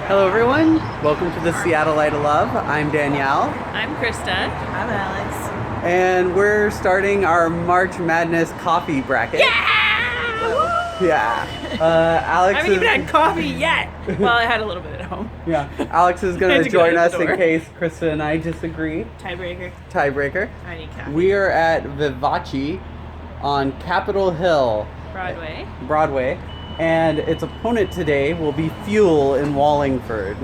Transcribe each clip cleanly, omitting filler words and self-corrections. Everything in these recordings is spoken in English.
Hello everyone, welcome to the Seattleite of Love. I'm Danielle. I'm Krista. I'm Alex. And we're starting our March Madness coffee bracket. Yeah! Yeah. Alex I haven't even had coffee yet. Well, I had a little bit at home. Yeah. Alex is I going had to to go join out us the in door. case Krista and I disagree. Tiebreaker. Tiebreaker. I need coffee. We are at Vivaci on Capitol Hill, Broadway. and its opponent today will be Fuel in Wallingford.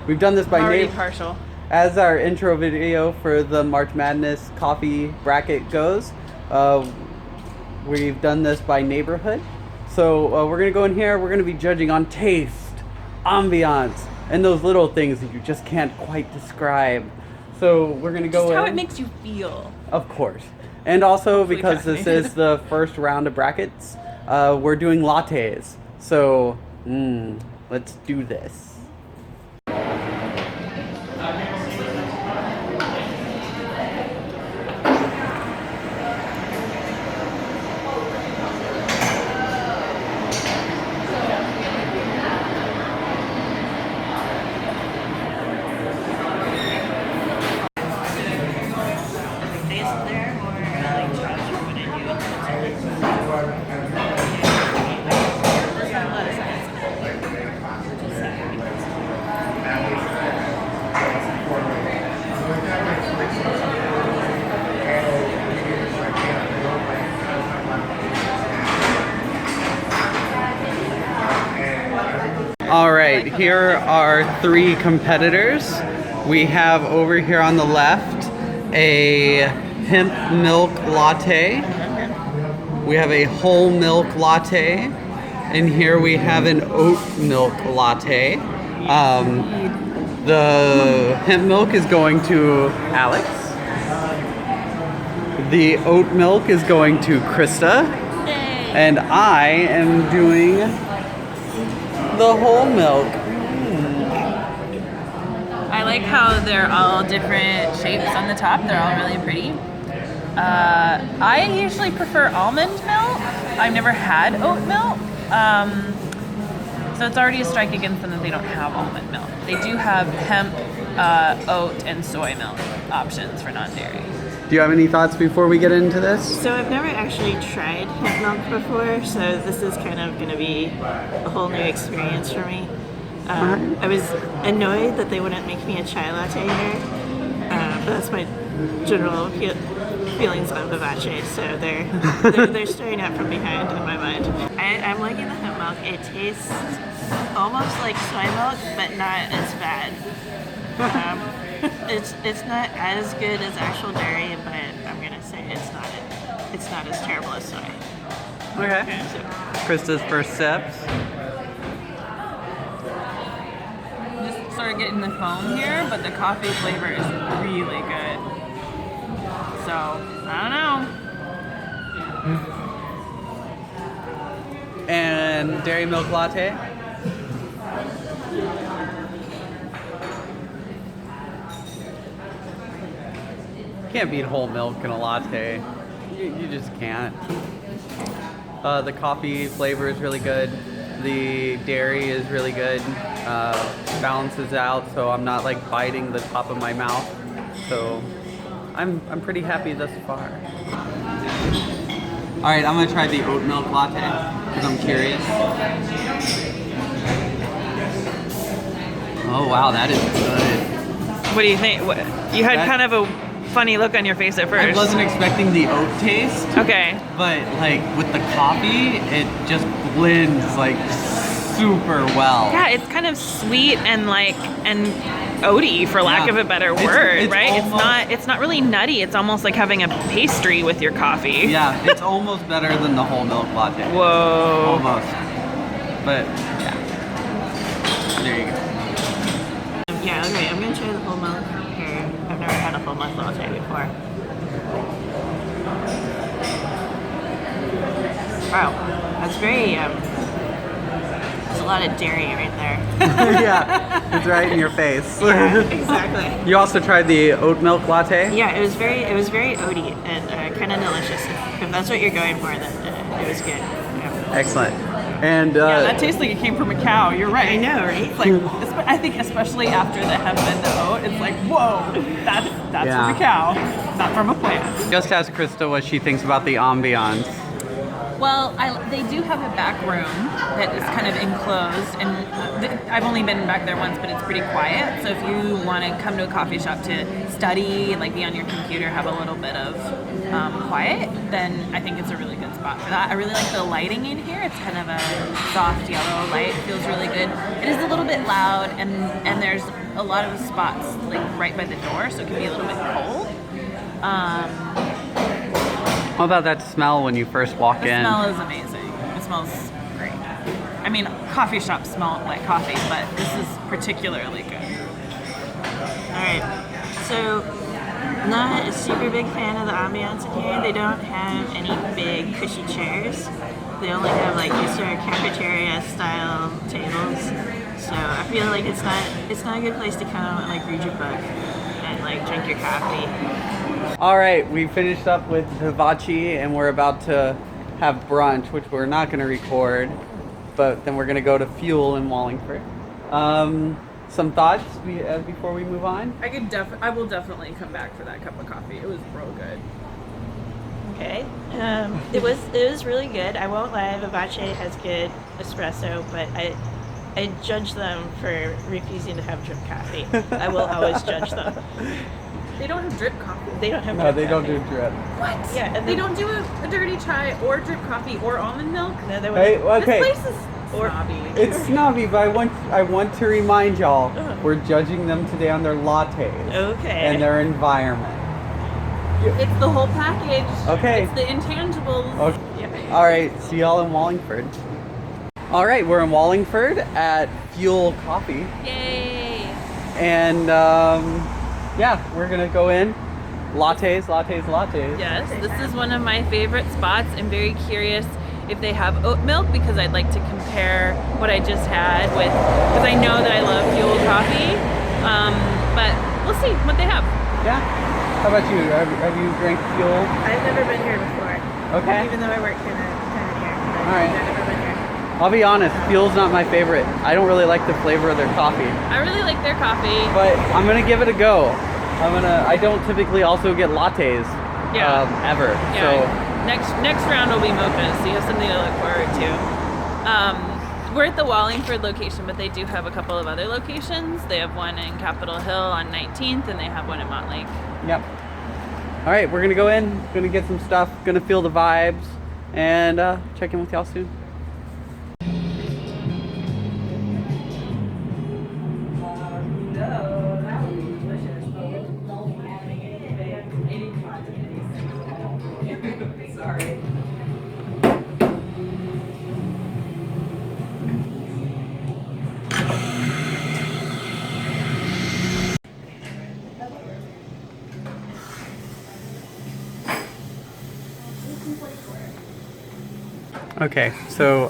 We've done this by Already name. partial. As our intro video for the March Madness coffee bracket goes, we've done this by neighborhood. So we're going to go in here, we're going to be judging on taste, ambiance, and those little things that you just can't quite describe. So we're going to go Just how in. it makes you feel. Of course. And also Hopefully because this fascinated. is the first round of brackets, we're doing lattes. So, let's do this. Taste there or like trust what I do. There's not a lot of science in it. Which is sad. All right, here are three competitors. We have over here on the left a hemp milk latte. We have a whole milk latte. And here we have an oat milk latte. The hemp milk is going to Alex. The oat milk is going to Krista. And I am doing the whole milk. I like how they're all different shapes on the top. They're all really pretty. I usually prefer almond milk. I've never had oat milk. So it's already a strike against them that they don't have almond milk. They do have hemp, oat, and soy milk options for non-dairy. Do you have any thoughts before we get into this? So I've never actually tried hemp milk before, so this is kind of going to be a whole new experience for me. I was annoyed that they wouldn't make me a chai latte here, but that's my general feelings on Vivace. So they're staring out from behind in my mind. I'm liking the hemp milk. It tastes almost like soy milk, but not as bad. It's not as good as actual dairy, but I'm gonna say it's not as terrible as soy. Okay. So, Krista's first steps. Just sort of getting the foam here, but the coffee flavor is really good. So, I don't know. And dairy milk latte. Can't beat whole milk in a latte. You just can't. The coffee flavor is really good. The dairy is really good. Balances out, so I'm not like biting the top of my mouth. So I'm pretty happy thus far. All right, I'm gonna try the oat milk latte because I'm curious. Oh wow, that is good. What do you think? You had That- kind of a funny look on your face at I first. wasn't expecting the oat taste, Okay. but like with the coffee, it just blends like super well. Yeah, it's kind of sweet and oaty, for lack Yeah. of a better It's- word, it's right? almost- It's not really nutty. It's almost like having a pastry with your coffee. Yeah, it's almost better than the whole milk latte. Whoa. Almost. But yeah. There you go. yeah, okay. I'm gonna try the whole milk here. I've never had a whole milk latte before. Wow, that's very there's a lot of dairy right there. Yeah, it's right in your face. Yeah, exactly. You also tried the oat milk latte? Yeah, it was very oaty and kind of delicious. If that's what you're going for, then it was good. Yeah. Excellent. And Yeah, that tastes like it came from a cow. You're right. I know, right? It's like, I think especially after the hemp and the oat, it's like, whoa, that's Yeah. from a cow, not from a plant. just ask Krista what she thinks about the ambiance. Well, they do have a back room that is kind of enclosed, and I've only been back there once, but it's pretty quiet. So if you want to come to a coffee shop to study and like be on your computer, have a little bit of quiet, then I think it's a really good spot for that. I really like the lighting in here. It's kind of a soft yellow light. It feels really good. It is a little bit loud, and there's a lot of spots like right by the door, so it can be a little bit cold. How about that smell when you first walk The in? smell is amazing. It smells great. I mean, coffee shops smell like coffee, but this is particularly good. All right. So, not a super big fan of the ambiance in here. They don't have any big cushy chairs. They only have like your sort of cafeteria style tables. So I feel like it's not a good place to come and like read your book and like drink your coffee. All right, we finished up with Vivaci and we're about to have brunch, which we're not going to record, but then we're going to go to Fuel in Wallingford. Some thoughts before we move on? I will definitely come back for that cup of coffee. It was real good. Okay. It was really good. I won't lie, Vivace has good espresso, but I judge them for refusing to have drip coffee. I will always judge them. They don't have drip coffee. They don't have No, drip they don't coffee. do drip. What? Yeah, and They then- don't do a dirty chai or drip coffee or almond milk. No, they Hey, wouldn't. okay. This place is Or- snobby. It's snobby, but I want to remind y'all, Uh-huh. we're judging them today on their lattes Okay. and their environment. It's the whole package. Okay. It's the intangibles. Okay. Yeah. All right, see y'all in Wallingford. All right, we're in Wallingford at Fuel Coffee, Yay. and yeah, we're gonna go in. Lattes. Yes, this is one of my favorite spots. I'm very curious if they have oat milk because I'd like to compare what I just had with, because I know that I love Fuel coffee, but we'll see what they have. Yeah. How about you? Have you drank Fuel? I've never been here before. Okay. Even though I work kind of here. But All right. I've never been here. I'll be honest, Fuel's not my favorite. I don't really like the flavor of their coffee, I really like their coffee. but I'm gonna give it a go. I don't typically also get lattes. Yeah. Ever. Yeah. Next round will be mochas, so you have something to look forward to. We're at the Wallingford location, but they do have a couple of other locations. They have one in Capitol Hill on 19th, and they have one in Montlake. So, yep. All right, we're gonna go in, gonna get some stuff, gonna feel the vibes, and check in with y'all soon. Okay, so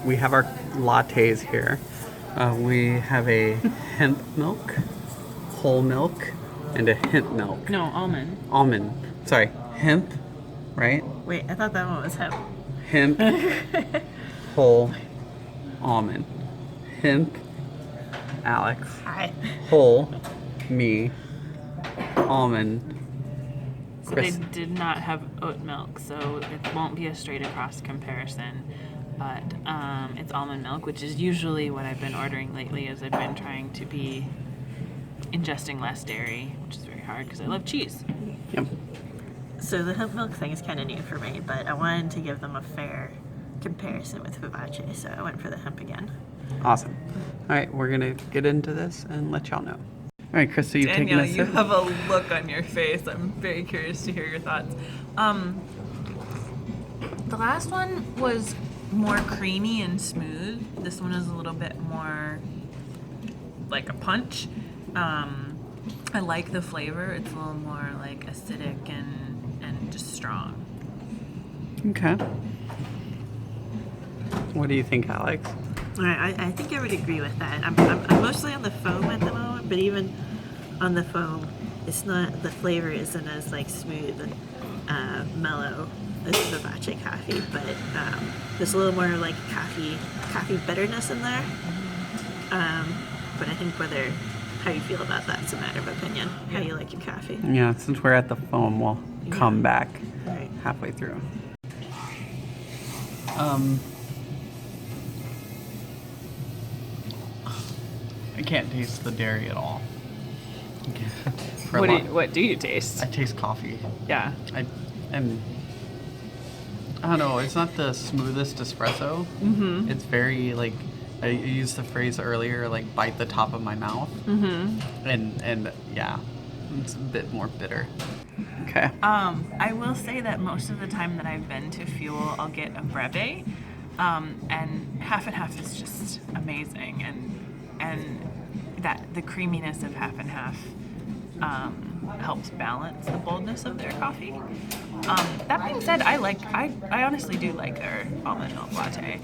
we have our lattes here. We have a hemp milk, whole milk, and a hemp milk. No, almond. Almond. Sorry, hemp, right? Wait, I thought that one was hemp. Hemp, whole, almond. Hemp, Alex. Hi. Whole, me. Almond, So Chris. they did not have oat milk, so it won't be a straight across comparison. But it's almond milk, which is usually what I've been ordering lately as I've been trying to be ingesting less dairy, which is very hard because I love cheese. Yep. So the hemp milk thing is kind of new for me, but I wanted to give them a fair comparison with Vivace, so I went for the hemp again. Awesome. All right, we're gonna get into this and let y'all know. All right, Krista, you taking Danielle, a you sip? have a look on your face. I'm very curious to hear your thoughts. The last one was more creamy and smooth. This one is a little bit more like a punch. I like the flavor. It's a little more like acidic and just strong. Okay. What do you think, Alex? All right, I think I would agree with that. I'm mostly on the foam at the moment, but even on the foam, it's not, the flavor isn't as like smooth and mellow this Vivace coffee, but there's a little more like coffee bitterness in there. But I think how you feel about that's a matter of opinion. How you like your coffee. Yeah, since we're at the foam, we'll come back Right. halfway through. I can't taste the dairy at all. What do you taste? I taste coffee. Yeah. I don't know. It's not the smoothest espresso. Mm-hmm. It's very like I used the phrase earlier, like bite the top of my mouth. Mm-hmm. And yeah, it's a bit more bitter. Okay. I will say that most of the time that I've been to Fuel, I'll get a breve, and half is just amazing, and that the creaminess of half and half helps balance the boldness of their coffee. That being said, I honestly do like their almond milk latte.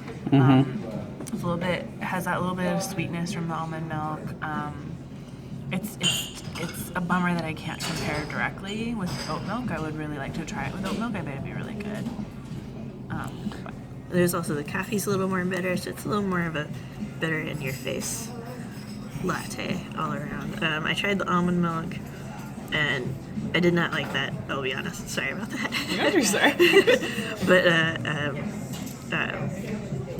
It's has that little bit of sweetness from the almond milk. It's a bummer that I can't compare directly with oat milk. I would really like to try it with oat milk. I bet it'd be really good. But There's also the coffee's a little more bitter, so it's a little more of a bitter in your face latte all around. I tried the almond milk, and I did not like that. I'll be honest. Sorry about that. you're sorry. But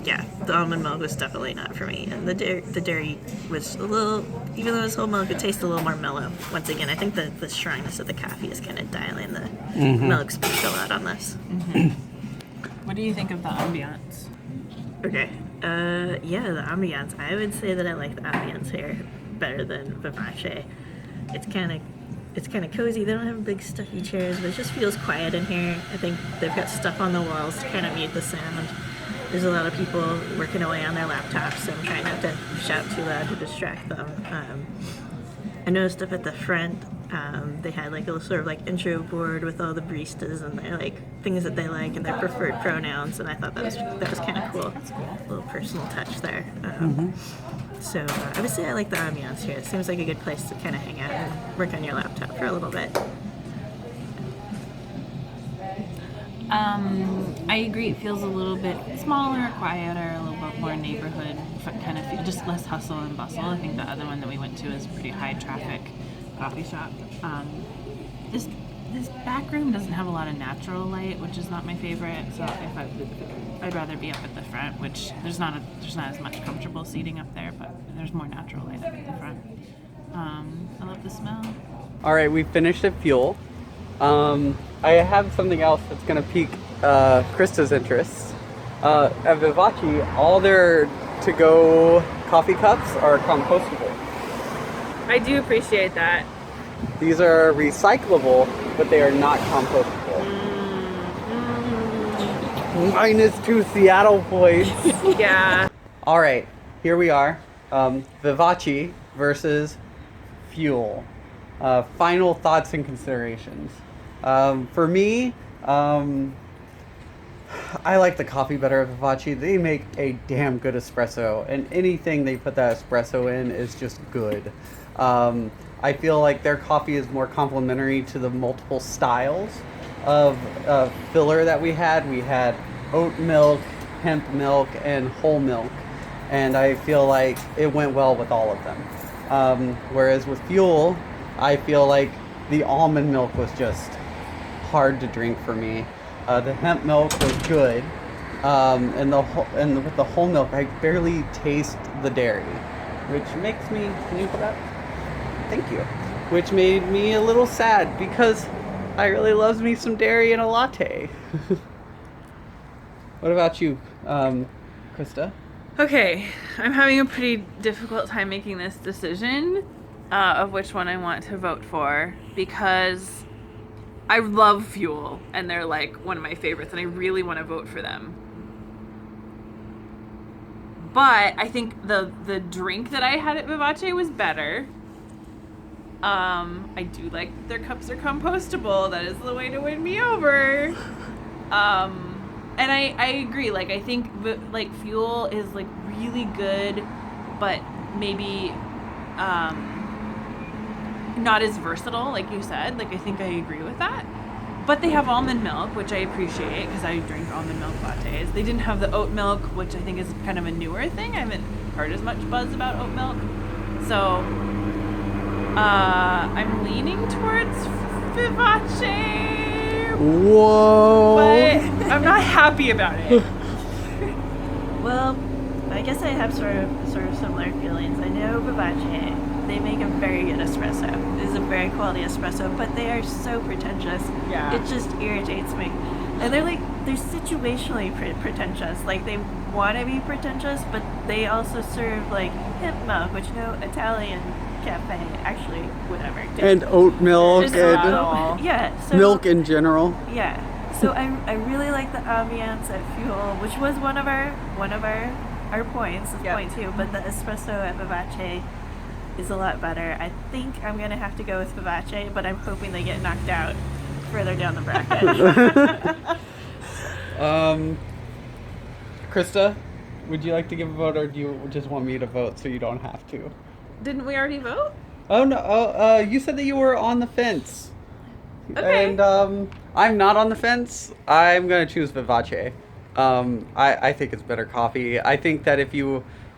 yeah, the almond milk was definitely not for me, and the dairy was a little, even though it was whole milk, it tasted a little more mellow. Once again, I think the strongness of the coffee is kind of dialing the milk special out on this. What do you think of the ambiance? Okay. Yeah, the ambiance. I would say that I like the ambiance here better than Vivace. It's kind of cozy. They don't have big stuffy chairs, but it just feels quiet in here. I think they've got stuff on the walls to kind of mute the sound. There's a lot of people working away on their laptops, so I'm trying not to shout too loud to distract them. I noticed up at the front, they had like a sort of like intro board with all the baristas and their like things that they like and their preferred pronouns, and I thought that was kind of cool. A little personal touch there. So I would say I like the ambiance here. It seems like a good place to kind of hang out and work on your laptop for a little bit. I agree. It feels a little bit smaller, quieter, a little bit more neighborhood kind of feel, just less hustle and bustle. I think the other one that we went to is a pretty high traffic coffee shop. This back room doesn't have a lot of natural light, which is not my favorite. So I'd rather be up at the front, which there's not as much comfortable seating up there, but there's more natural light up at the front. I love the smell. All right, we finished at Fuel. I have something else that's going to pique Krista's interest. At Vivaci, all their to-go coffee cups are compostable. I do appreciate that. These are recyclable, but they are not compostable. -2 Seattle points. Yeah. All right, here we are. Vivaci versus Fuel. Final thoughts and considerations. For me, I like the coffee better at Vivaci. They make a damn good espresso, and anything they put that espresso in is just good. I feel like their coffee is more complementary to the multiple styles of filler that we had. We had oat milk, hemp milk, and whole milk, and I feel like it went well with all of them. Whereas with Fuel, I feel like the almond milk was just hard to drink for me. The hemp milk was good, and with the whole milk, I barely taste the dairy, which makes me. Can you put that? Thank you. Which made me a little sad because I really loves me some dairy in a latte. What about you, Krista? Okay, I'm having a pretty difficult time making this decision of which one I want to vote for, because I love Fuel and they're like one of my favorites and I really want to vote for them. But I think the drink that I had at Vivace was better. I do like that their cups are compostable. That is the way to win me over. And I agree. Like, I think like Fuel is like really good, but maybe not as versatile, like you said. Like, I think I agree with that. But they have almond milk, which I appreciate because I drink almond milk lattes. They didn't have the oat milk, which I think is kind of a newer thing. I haven't heard as much buzz about oat milk. So I'm leaning towards Vivace. Whoa! But I'm not happy about it. Well, I guess I have sort of similar feelings. I know Vivace, they make a very good espresso. This is a very quality espresso, but they are so pretentious. Yeah. It just irritates me. And they're situationally pretentious. Like, they want to be pretentious, but they also serve like hemp milk, which no Italian cafe, actually, whatever. And oat milk Just and not all. Yeah. So, milk in general. Yeah. So I really like the ambiance at Fuel, which was one of our points, point two. But the espresso at Vivace is a lot better. I think I'm gonna have to go with Vivace, but I'm hoping they get knocked out further down the bracket. Krista, would you like to give a vote, or do you just want me to vote so you don't have to? Didn't we already vote? Oh no! You said that you were on the fence. Okay. And I'm not on the fence. I'm gonna choose Vivace. I think it's better coffee. I think that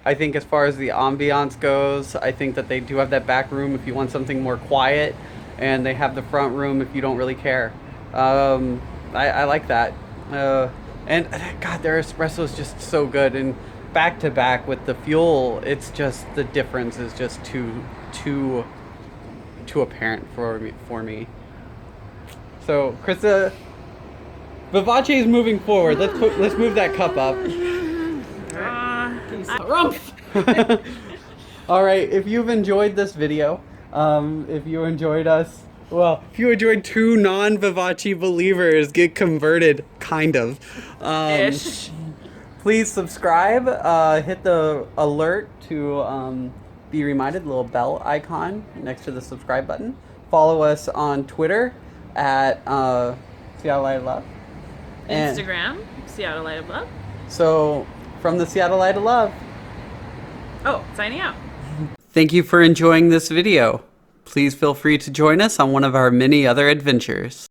I think as far as the ambiance goes, I think that they do have that back room if you want something more quiet, and they have the front room if you don't really care. I like that. And God, their espresso is just so good. And back to back with the Fuel, it's just, the difference is just too apparent for me. So, Krista, Vivace is moving forward. Let's move that cup up. All right. If you've enjoyed this video, if you enjoyed us, well, if you enjoyed two non-Vivace believers get converted, kind of. Ish. Please subscribe. Hit the alert to be reminded. Little bell icon next to the subscribe button. Follow us on Twitter at Seattleite Love. And Instagram, Seattleite Love. so, from the Seattleite Love. Oh, signing out. Thank you for enjoying this video. Please feel free to join us on one of our many other adventures.